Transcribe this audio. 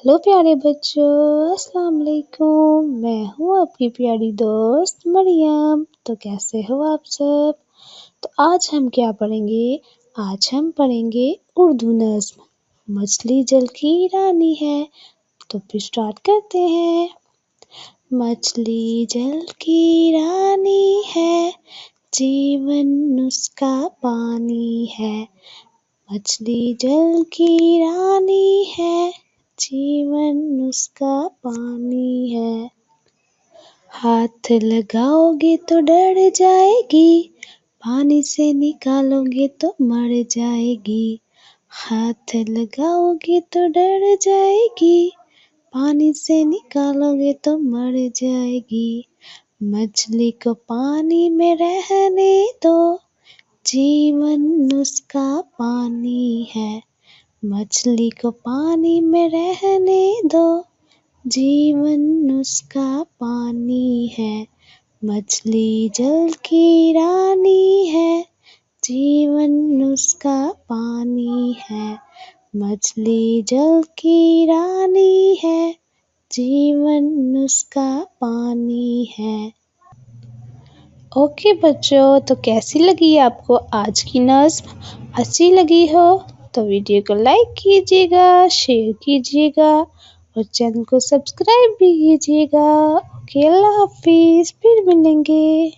Hello प्यारे बच्चों, अस्सलाम वालेकुम। मैं हूँ आपकी प्यारी दोस्त मरियम। तो कैसे हो आप सब? तो आज हम क्या पढ़ेंगे? आज हम पढ़ेंगे उर्दू नज़्म मछली जल की रानी है। तो फिर स्टार्ट करते हैं। मछली जल की रानी है, जीवन उसका पानी है। मछली जल की रानी है, जीवन उसका पानी है। हाथ लगाओगे तो डर जाएगी, पानी से निकालोगे तो मर जाएगी। हाथ लगाओगे तो डर जाएगी, पानी से निकालोगे तो मर जाएगी। मछली को पानी में रहने दो, जीवन उसका पानी है। मछली को पानी में रहने दो, जीवन उसका पानी है। मछली जल की रानी है, जीवन उसका पानी है। मछली जल की रानी है, जीवन उसका पानी है। ओके बच्चों, तो कैसी लगी आपको आज की नज़्म? अच्छी लगी हो तो वीडियो को लाइक कीजिएगा, शेयर कीजिएगा और चैनल को सब्सक्राइब भी कीजिएगा। ओके, अल्लाह हाफिज़, फिर मिलेंगे।